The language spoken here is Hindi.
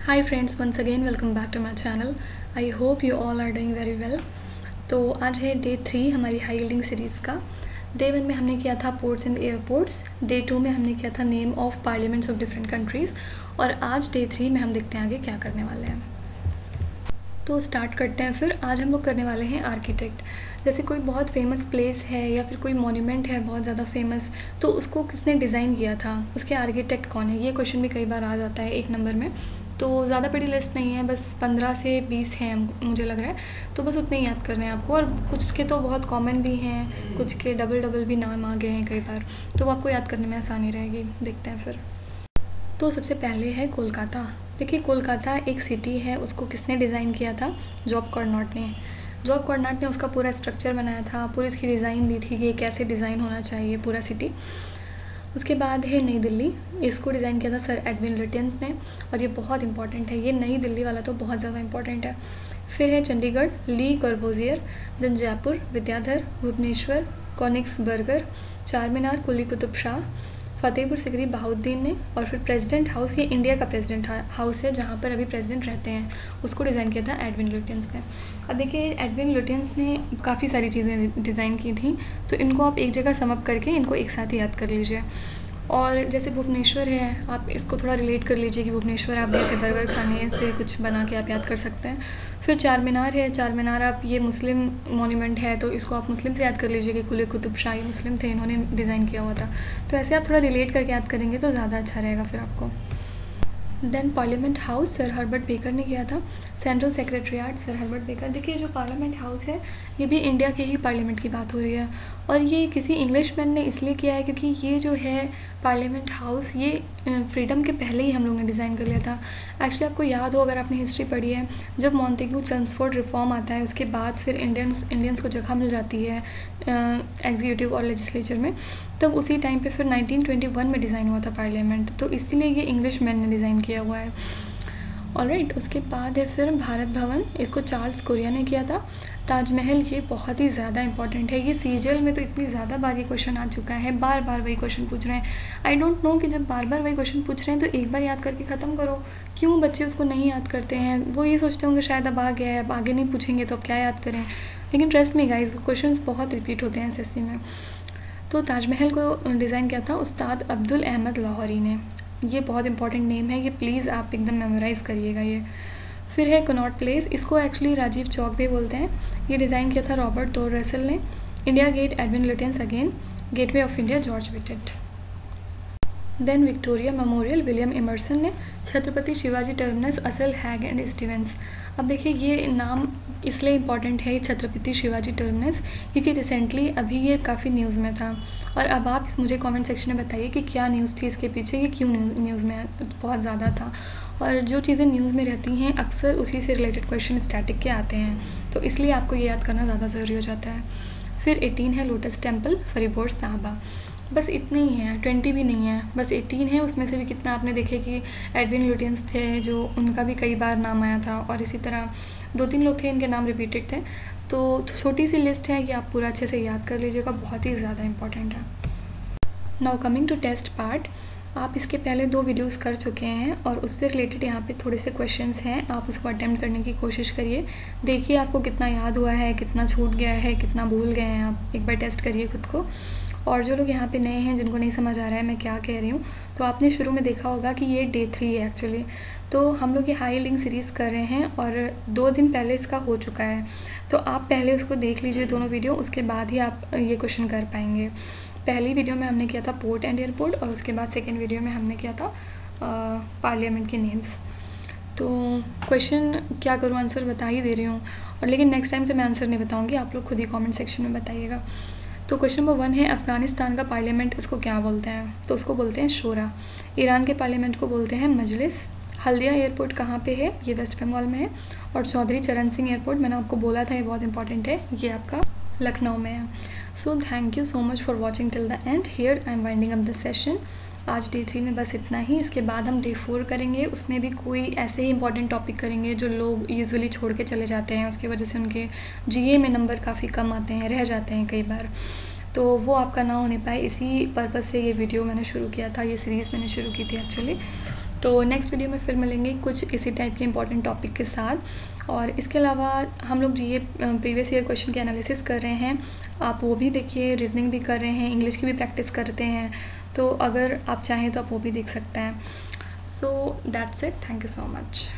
Hi friends, once again welcome back to my channel. I hope you all are doing very well. तो आज है डे 3 हमारी हाई यील्डिंग सीरीज़ का। डे 1 में हमने किया था पोर्ट्स एंड एयरपोर्ट्स, डे 2 में हमने किया था name of parliaments of different countries, और आज डे 3 में हम देखते हैं आगे क्या करने वाले हैं। तो स्टार्ट करते हैं फिर। आज हम लोग करने वाले हैं आर्किटेक्ट। जैसे कोई बहुत फेमस प्लेस है या फिर कोई मॉन्यूमेंट है बहुत ज़्यादा फेमस, तो उसको किसने डिज़ाइन किया था, उसके आर्किटेक्ट कौन है, ये क्वेश्चन भी कई बार आ जाता है 1 नंबर में। तो ज़्यादा बड़ी लिस्ट नहीं है, बस 15 से 20 हैं मुझे लग रहा है, तो बस उतने ही याद करने हैं आपको। और कुछ के तो बहुत कॉमन भी हैं, कुछ के डबल भी नाम आ गए हैं कई बार, तो वो आपको याद करने में आसानी रहेगी। देखते हैं फिर। तो सबसे पहले है कोलकाता। देखिए कोलकाता एक सिटी है, उसको किसने डिज़ाइन किया था? जॉब कार्नोट ने। जॉब कार्नोट ने उसका पूरा स्ट्रक्चर बनाया था, पूरी इसकी डिज़ाइन दी थी कि कैसे डिज़ाइन होना चाहिए पूरा सिटी। उसके बाद है नई दिल्ली, इसको डिज़ाइन किया था सर एडविन लुटियंस ने, और ये बहुत इंपॉर्टेंट है, ये नई दिल्ली वाला तो बहुत ज़्यादा इंपॉर्टेंट है। फिर है चंडीगढ़, ली कॉर्बूजियर, देन जयपुर, विद्याधर, भुवनेश्वर, कोनिग्सबर्गर, चार मीनार, कुली कुतुब शाह, फतेहपुर सिकरी बहाउद्दीन ने, और फिर प्रेसिडेंट हाउस, ये इंडिया का प्रेसिडेंट हाउस है जहाँ पर अभी प्रेसिडेंट रहते हैं, उसको डिज़ाइन किया था एडविन लुटियंस ने। अब देखिए एडविन लुटियंस ने काफ़ी सारी चीज़ें डिज़ाइन की थी, तो इनको आप एक जगह सम अप करके इनको एक साथ ही याद कर लीजिए। और जैसे भुवनेश्वर है, आप इसको थोड़ा रिलेट कर लीजिए कि भुवनेश्वर आप गए थे बर्गर खाने से, कुछ बना के आप याद कर सकते हैं। फिर चार मीनार है, चार मीनार आप ये मुस्लिम मॉन्यूमेंट है, तो इसको आप मुस्लिम से याद कर लीजिए कि कुली कुतुब शाह मुस्लिम थे, इन्होंने डिज़ाइन किया हुआ था। तो ऐसे आप थोड़ा रिलेट करके याद करेंगे तो ज़्यादा अच्छा रहेगा फिर आपको। Then parliament house sir Herbert Baker ने किया था। Central secretariat sir Herbert Baker. देखिए जो पार्लियामेंट हाउस है ये भी इंडिया के ही पार्लियामेंट की बात हो रही है, और ये किसी इंग्लिशमैन ने इसलिए किया है क्योंकि ये जो है पार्लियामेंट हाउस ये फ्रीडम के पहले ही हम लोगों ने डिज़ाइन कर लिया था। एक्चुअली आपको याद हो अगर आपने हिस्ट्री पढ़ी है, जब मॉन्टेग्यू चेम्सफोर्ड रिफॉर्म आता है उसके बाद फिर इंडियंस को जगह मिल जाती है एग्जीक्यूटिव और लेजिस्लेचर में, तब उसी टाइम पे फिर 1921 में डिज़ाइन हुआ था पार्लियामेंट, तो इसीलिए ये इंग्लिश मैन ने डिज़ाइन किया हुआ है। ऑलराइट, उसके बाद है फिर भारत भवन, इसको चार्ल्स कोरिया ने किया था। ताजमहल, ये बहुत ही ज़्यादा इंपॉर्टेंट है, ये सीजीएल में तो इतनी ज़्यादा बार ये क्वेश्चन आ चुका है, बार बार वही क्वेश्चन पूछ रहे हैं। आई डोंट नो कि जब बार बार वही क्वेश्चन पूछ रहे हैं तो एक बार याद करके ख़त्म करो, क्यों बच्चे उसको नहीं याद करते हैं? वो ये सोचते होंगे शायद अब आ गया है, अब आगे नहीं पूछेंगे तो अब क्या याद करें, लेकिन ट्रस्ट में गाइस क्वेश्चन बहुत रिपीट होते हैं एसएससी में। तो ताजमहल को डिज़ाइन किया था उस्ताद अब्दुल अहमद लाहौरी ने, ये बहुत इंपॉर्टेंट नेम है, ये प्लीज़ आप एकदम मेमोराइज़ करिएगा ये। फिर है कनॉट प्लेस, इसको एक्चुअली राजीव चौक भी बोलते हैं, ये डिज़ाइन किया था रॉबर्ट टोर रसेल ने। India Gate Edwin Lutyens again, gateway of India George Wittet. Then Victoria Memorial William Emerson ने। छत्रपति शिवाजी टर्मिनस असल हैग एंड स्टीवेंस। अब देखिए ये नाम इसलिए इम्पॉर्टेंट है छत्रपति शिवाजी टर्मिनस क्योंकि रिसेंटली अभी ये काफ़ी न्यूज़ में था, और अब आप मुझे कमेंट सेक्शन में बताइए कि क्या न्यूज़ थी इसके पीछे, ये क्यों न्यूज़ में बहुत ज़्यादा था। और जो चीज़ें न्यूज़ में रहती हैं अक्सर उसी से रिलेटेड क्वेश्चन स्टैटिक के आते हैं, तो इसलिए आपको ये याद करना ज़्यादा ज़रूरी हो जाता है। फिर 18 है लोटस टेम्पल फरीबोर्ड साहबा। बस इतने ही हैं, 20 भी नहीं है, बस 18 है। उसमें से भी कितना आपने देखे कि एडविन लुटियंस थे जो उनका भी कई बार नाम आया था, और इसी तरह 2-3 लोग थे इनके नाम रिपीटेड थे। तो छोटी सी लिस्ट है, कि आप पूरा अच्छे से याद कर लीजिएगा, बहुत ही ज़्यादा इंपॉर्टेंट है। Now coming to test part, आप इसके पहले 2 वीडियोस कर चुके हैं और उससे रिलेटेड यहाँ पे थोड़े से क्वेश्चंस हैं, आप उसको अटेम्प्ट करने की कोशिश करिए। देखिए आपको कितना याद हुआ है, कितना छूट गया है, कितना भूल गए हैं, आप एक बार टेस्ट करिए खुद को। और जो लोग यहाँ पे नए हैं जिनको नहीं समझ आ रहा है मैं क्या कह रही हूँ, तो आपने शुरू में देखा होगा कि ये डे 3 है एक्चुअली, तो हम लोग ये हाई लिंक सीरीज़ कर रहे हैं और 2 दिन पहले इसका हो चुका है, तो आप पहले उसको देख लीजिए दोनों वीडियो, उसके बाद ही आप ये क्वेश्चन कर पाएंगे। पहली वीडियो में हमने किया था पोर्ट एंड एयरपोर्ट, और उसके बाद सेकेंड वीडियो में हमने किया था पार्लियामेंट के नेम्स। तो क्वेश्चन क्या करूँ, आंसर बता ही दे रही हूँ, और लेकिन नेक्स्ट टाइम से मैं आंसर नहीं बताऊँगी, आप लोग खुद ही कमेंट सेक्शन में बताइएगा। तो क्वेश्चन नंबर 1 है अफ़गानिस्तान का पार्लियामेंट उसको क्या बोलते हैं? तो उसको बोलते हैं शोरा। ईरान के पार्लियामेंट को बोलते हैं मजलिस। हल्दिया एयरपोर्ट कहाँ पे है? ये वेस्ट बंगाल में है। और चौधरी चरण सिंह एयरपोर्ट, मैंने आपको बोला था ये बहुत इंपॉर्टेंट है, ये आपका लखनऊ में है। So thank you so much for watching till the end. Here I am winding up the session. आज डे 3 में बस इतना ही, इसके बाद हम डे 4 करेंगे, उसमें भी कोई ऐसे ही इंपॉर्टेंट टॉपिक करेंगे जो लोग यूजुअली छोड़ के चले जाते हैं, उसकी वजह से उनके जीए में नंबर काफ़ी कम आते हैं, रह जाते हैं कई बार, तो वो आपका ना होने पाए, इसी पर्पज़ से ये वीडियो मैंने शुरू किया था, ये सीरीज़ मैंने शुरू की थी एक्चुअली। तो नेक्स्ट वीडियो में फिर मिलेंगे कुछ इसी टाइप के इंपॉर्टेंट टॉपिक के साथ। और इसके अलावा हम लोग जीए प्रीवियस ईयर क्वेश्चन की एनालिसिस कर रहे हैं, आप वो भी देखिए, रीजनिंग भी कर रहे हैं, इंग्लिश की भी प्रैक्टिस करते हैं, तो अगर आप चाहें तो आप वो भी देख सकते हैं। So that's it, thank you so much.